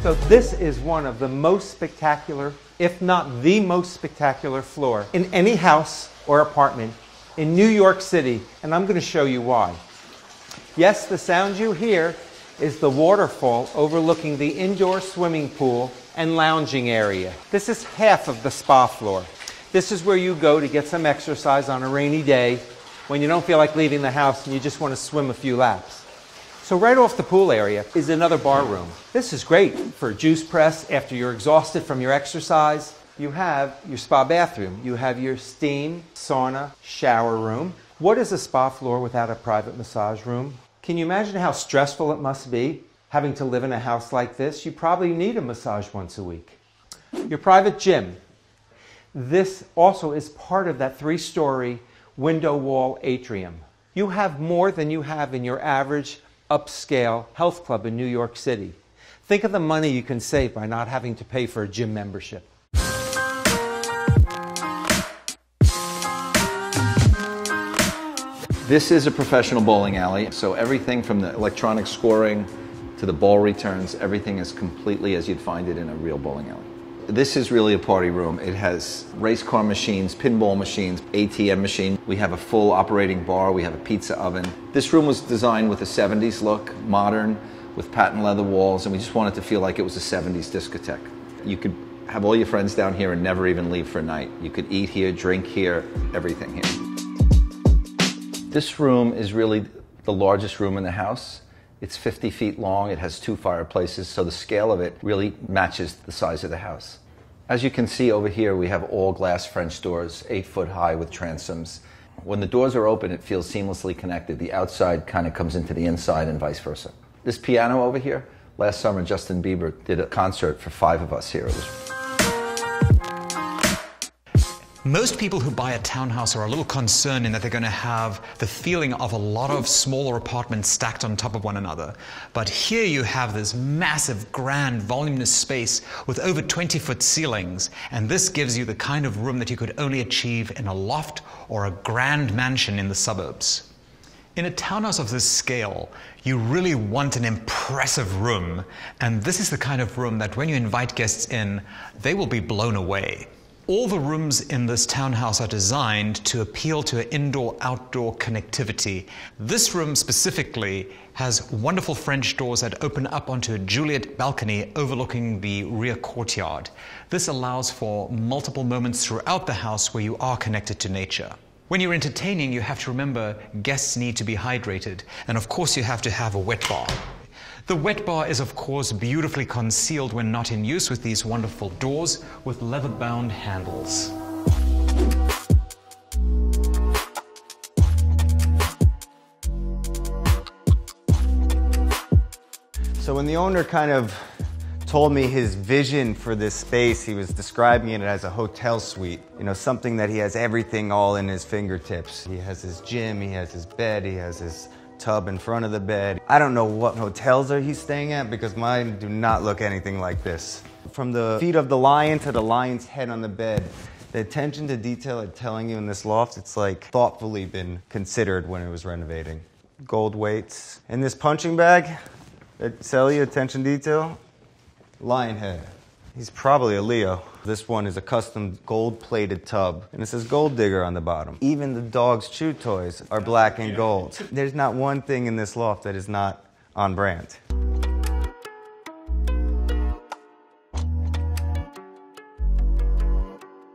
So this is one of the most spectacular, if not the most spectacular floor in any house or apartment in New York City, and I'm going to show you why. Yes, the sound you hear is the waterfall overlooking the indoor swimming pool and lounging area. This is half of the spa floor. This is where you go to get some exercise on a rainy day when you don't feel like leaving the house and you just want to swim a few laps. So right off the pool area is another bar room. This is great for a juice press after you're exhausted from your exercise. You have your spa bathroom. You have your steam, sauna, shower room. What is a spa floor without a private massage room? Can you imagine how stressful it must be having to live in a house like this? You probably need a massage once a week. Your private gym. This also is part of that 3-story window wall atrium. You have more than you have in your average upscale health club in New York City. Think of the money you can save by not having to pay for a gym membership. This is a professional bowling alley, so everything from the electronic scoring to the ball returns, everything is completely as you'd find it in a real bowling alley. This is really a party room. It has race car machines, pinball machines, ATM machine. We have a full operating bar. We have a pizza oven. This room was designed with a 70s look, modern, with patent leather walls, and we just wanted to feel like it was a 70s discotheque. You could have all your friends down here and never even leave for a night. You could eat here, drink here, everything here. This room is really the largest room in the house. It's 50 feet long, it has 2 fireplaces, so the scale of it really matches the size of the house. As you can see over here, we have all glass French doors, 8 foot high with transoms. When the doors are open, it feels seamlessly connected. The outside kind of comes into the inside and vice versa. This piano over here, last summer Justin Bieber did a concert for 5 of us here. Most people who buy a townhouse are a little concerned in that they're going to have the feeling of a lot of smaller apartments stacked on top of one another. But here you have this massive, grand, voluminous space with over 20-foot ceilings, and this gives you the kind of room that you could only achieve in a loft or a grand mansion in the suburbs. In a townhouse of this scale, you really want an impressive room, and this is the kind of room that when you invite guests in, they will be blown away. All the rooms in this townhouse are designed to appeal to indoor-outdoor connectivity. This room specifically has wonderful French doors that open up onto a Juliet balcony overlooking the rear courtyard. This allows for multiple moments throughout the house where you are connected to nature. When you're entertaining, you have to remember guests need to be hydrated, and of course you have to have a wet bar. The wet bar is of course beautifully concealed when not in use with these wonderful doors with leather-bound handles. So when the owner kind of told me his vision for this space, he was describing it as a hotel suite. You know, something that he has everything all in his fingertips. He has his gym, he has his bed, he has his tub in front of the bed. I don't know what hotels he's staying at because mine do not look anything like this. From the feet of the lion to the lion's head on the bed, the attention to detail I'm telling you in this loft, it's like thoughtfully been considered when it was renovating. Gold weights. In this punching bag, that tell you attention detail, lion head. He's probably a Leo. This one is a custom gold-plated tub, and it says Gold Digger on the bottom. Even the dog's chew toys are black and gold. There's not one thing in this loft that is not on brand.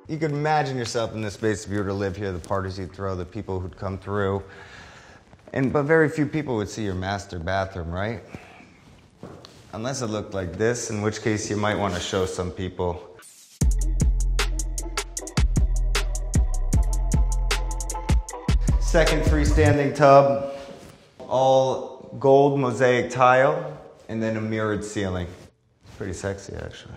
You could imagine yourself in this space if you were to live here, the parties you'd throw, the people who'd come through. But very few people would see your master bathroom, right? Unless it looked like this, in which case you might want to show some people. Second freestanding tub, all gold mosaic tile, and then a mirrored ceiling. It's pretty sexy, actually.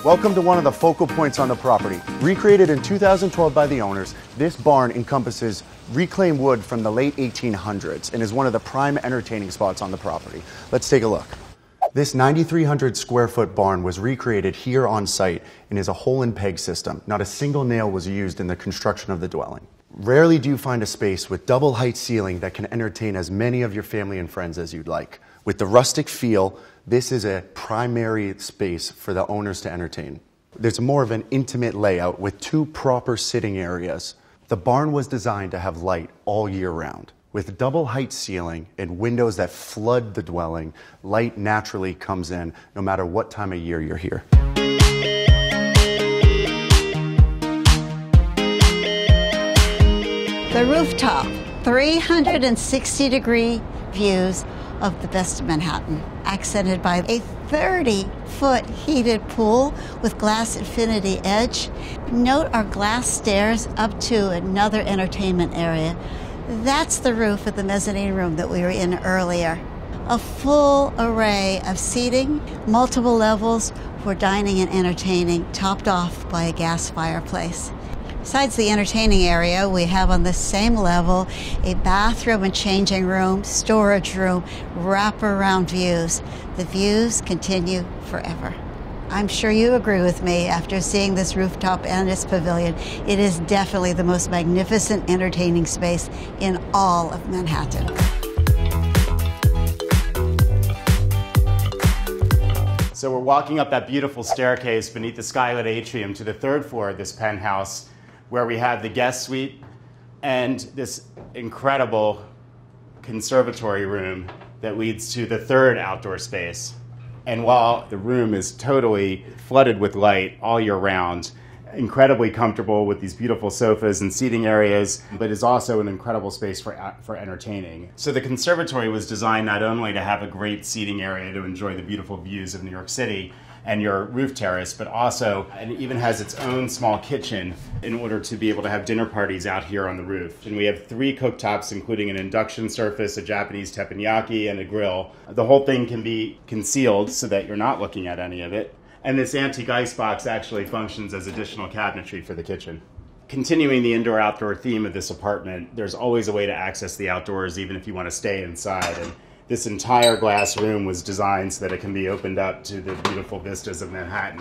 Welcome to one of the focal points on the property. Recreated in 2012 by the owners, this barn encompasses reclaimed wood from the late 1800s and is one of the prime entertaining spots on the property. Let's take a look. This 9,300 square foot barn was recreated here on site and is a hole and peg system. Not a single nail was used in the construction of the dwelling. Rarely do you find a space with double height ceiling that can entertain as many of your family and friends as you'd like. With the rustic feel, this is a primary space for the owners to entertain. There's more of an intimate layout with 2 proper sitting areas. The barn was designed to have light all year round. With double height ceiling and windows that flood the dwelling, light naturally comes in no matter what time of year you're here. The rooftop, 360-degree views of the best of Manhattan, accented by a 30-foot heated pool with glass infinity edge. Note our glass stairs up to another entertainment area. That's the roof of the mezzanine room that we were in earlier. A full array of seating, multiple levels for dining and entertaining, topped off by a gas fireplace. Besides the entertaining area, we have on the same level a bathroom and changing room, storage room, wraparound views. The views continue forever. I'm sure you agree with me after seeing this rooftop and its pavilion. It is definitely the most magnificent entertaining space in all of Manhattan. So we're walking up that beautiful staircase beneath the skylit atrium to the 3rd floor of this penthouse, where we have the guest suite and this incredible conservatory room that leads to the 3rd outdoor space. And while the room is totally flooded with light all year round, incredibly comfortable with these beautiful sofas and seating areas, but is also an incredible space for entertaining. So the conservatory was designed not only to have a great seating area to enjoy the beautiful views of New York City and your roof terrace, but also it even has its own small kitchen in order to be able to have dinner parties out here on the roof. And we have 3 cooktops, including an induction surface, a Japanese teppanyaki, and a grill. The whole thing can be concealed so that you're not looking at any of it. And this antique icebox actually functions as additional cabinetry for the kitchen. Continuing the indoor-outdoor theme of this apartment, there's always a way to access the outdoors even if you want to stay inside. And this entire glass room was designed so that it can be opened up to the beautiful vistas of Manhattan.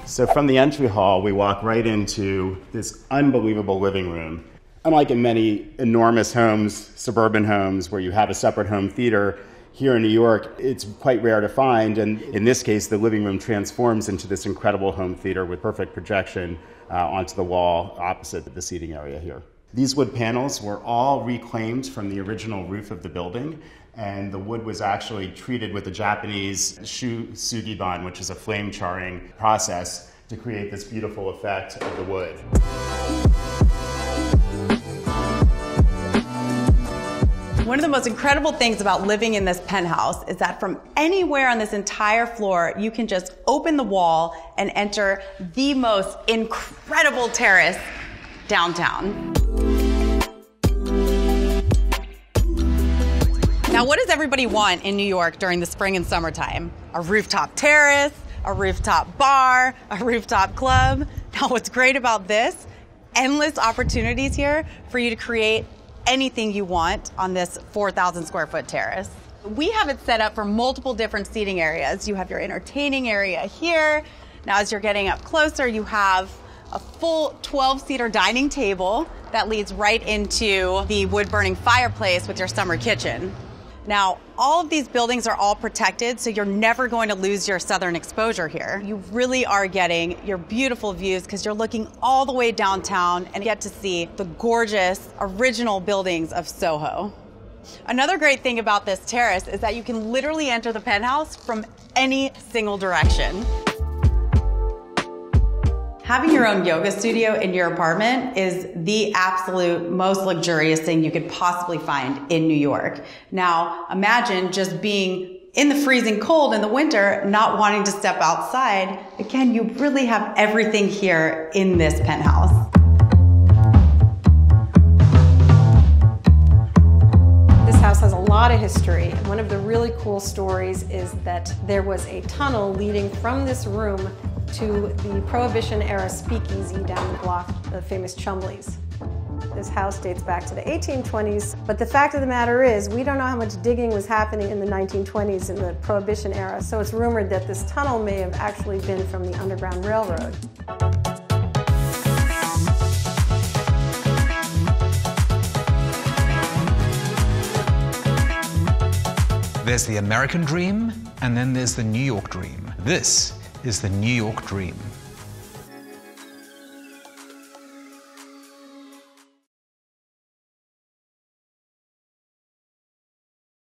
So from the entry hall, we walk right into this unbelievable living room. Unlike in many enormous homes, suburban homes, where you have a separate home theater, here in New York, it's quite rare to find, and in this case, the living room transforms into this incredible home theater with perfect projection onto the wall opposite the seating area here. These wood panels were all reclaimed from the original roof of the building, and the wood was actually treated with a Japanese sugiban, which is a flame charring process, to create this beautiful effect of the wood. One of the most incredible things about living in this penthouse is that from anywhere on this entire floor, you can just open the wall and enter the most incredible terrace downtown. Now, what does everybody want in New York during the spring and summertime? A rooftop terrace, a rooftop bar, a rooftop club. Now, what's great about this, endless opportunities here for you to create anything you want on this 4,000 square foot terrace. We have it set up for multiple different seating areas. You have your entertaining area here. Now, as you're getting up closer, you have a full 12-seater dining table that leads right into the wood-burning fireplace with your summer kitchen. Now, all of these buildings are all protected, so you're never going to lose your southern exposure here. You really are getting your beautiful views because you're looking all the way downtown and get to see the gorgeous original buildings of Soho. Another great thing about this terrace is that you can literally enter the penthouse from any single direction. Having your own yoga studio in your apartment is the absolute most luxurious thing you could possibly find in New York. Now, imagine just being in the freezing cold in the winter, not wanting to step outside. Again, you really have everything here in this penthouse. This house has a lot of history. One of the really cool stories is that there was a tunnel leading from this room to the Prohibition-era speakeasy down the block, the famous Chumley's. This house dates back to the 1820s, but the fact of the matter is we don't know how much digging was happening in the 1920s in the Prohibition era, so it's rumored that this tunnel may have actually been from the Underground Railroad. There's the American dream, and then there's the New York dream. This is the New York dream.